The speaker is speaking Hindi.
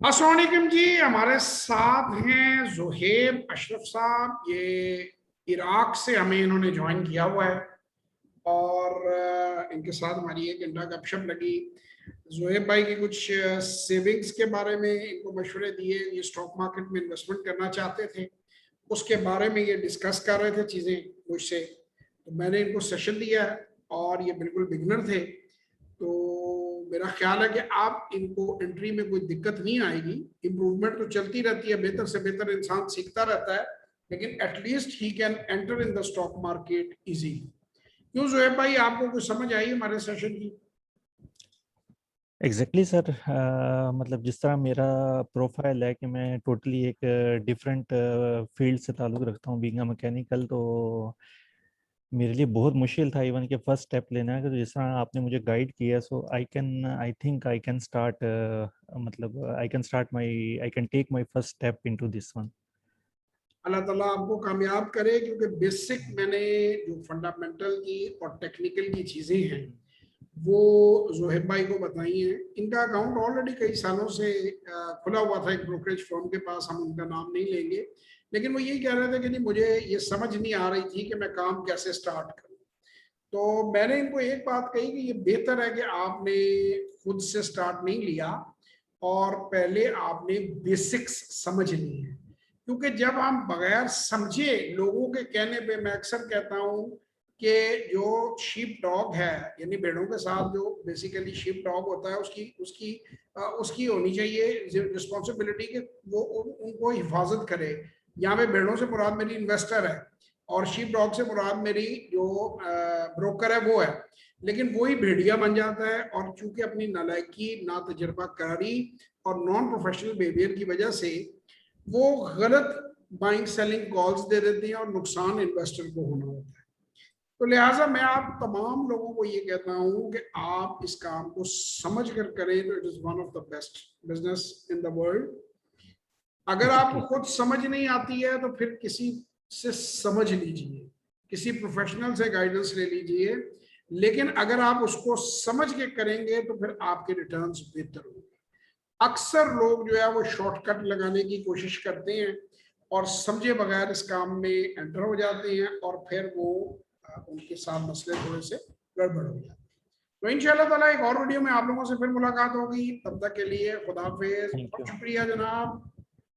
अस्सलाम वालेकुम जी। हमारे साथ हैं जोहेब अशरफ साहब। ये इराक से हमें इन्होंने ज्वाइन किया हुआ है और इनके साथ हमारी 1 घंटा गपशप लगी। जोहेब भाई की कुछ सेविंग्स के बारे में इनको मशवरे दिए। ये स्टॉक मार्केट में इन्वेस्टमेंट करना चाहते थे, उसके बारे में ये डिस्कस कर रहे थे चीज़ें मुझसे। तो मैंने इनको सेशन दिया और ये बिल्कुल बिगनर थे। तो मेरा ख्याल है कि आप इनको एंट्री में कोई दिक्कत नहीं आएगी। इम्प्रूवमेंट तो चलती रहती है, बेहतर से बेहतर इंसान सीखता रहता है, लेकिन at least he can enter in the stock market easily. क्यों जोहेब भाई, आपको कुछ समझ आई हमारे सेशन की? Exactly sir. मतलब जिस तरह मेरा प्रोफाइल है कि मैं टोटली एक डिफरेंट फील्ड से ताल्लुक़ रखता हूँ, बीइंग अ मैकेनिकल, तो मेरे लिए बहुत मुश्किल था इवन के फर्स्ट स्टेप लेना। तो जिस तरह आपने मुझे गाइड किया, so I think I can start, मतलब I can take my first step into this one. अल्लाह ताला आपको कामयाब करे, क्योंकि बेसिक मैंने जो फंडामेंटल की और टेक्निकल की चीज़ें हैं वो जोहेब भाई को बताई हैं। इनका अकाउंट ऑलरेडी कई सालों से खुला हुआ था एक ब्रोकरेज फर्म के पास, हम उनका नाम नहीं लेंगे, लेकिन वो यही कह रहे थे कि नहीं, मुझे ये समझ नहीं आ रही थी कि मैं काम कैसे स्टार्ट करूं। तो मैंने इनको एक बात कही कि ये बेहतर है कि आपने खुद से स्टार्ट नहीं लिया और पहले आपने बेसिक्स समझ ली है। क्योंकि जब हम बगैर समझे लोगों के कहने पे, मैं अक्सर कहता हूँ कि जो शीप डॉग है, यानी भेड़ों के साथ जो बेसिकली शीप डॉग होता है, उसकी उसकी उसकी होनी चाहिए रिस्पॉन्सिबिलिटी कि वो उनको हिफाजत करे। यहाँ पे भेड़ों से मुराद मेरी इन्वेस्टर है और शीप डॉग से मुराद मेरी जो ब्रोकर है वो है। लेकिन वही भेड़िया बन जाता है, और चूंकि अपनी नालायकी, ना तजर्बाकारी और नॉन प्रोफेशनल बिहेवियर की वजह से वो गलत बाइंग सेलिंग कॉल्स दे देते हैं और नुकसान इन्वेस्टर को होना होता है। तो लिहाजा मैं आप तमाम लोगों को ये कहता हूं कि आप इस काम को समझ कर करें तो it is one of the best business in the world. अगर आपको एग्जैक्टली। खुद समझ नहीं आती है तो फिर किसी से समझ लीजिए, किसी प्रोफेशनल से गाइडेंस ले लीजिए। लेकिन अगर आप उसको समझ के करेंगे तो फिर आपके रिटर्न्स बेहतर होंगे। अक्सर लोग जो है वो शॉर्टकट लगाने की कोशिश करते हैं और समझे बगैर इस काम में एंटर हो जाते हैं, और फिर वो उनके साथ मसले थोड़े से गड़बड़ हो जाते हैं। तो इंशाल्लाह ताला एक और वीडियो में आप लोगों से फिर मुलाकात होगी। तब तक के लिए खुदा हाफिज, थैंक बहुत यू। शुक्रिया जनाब।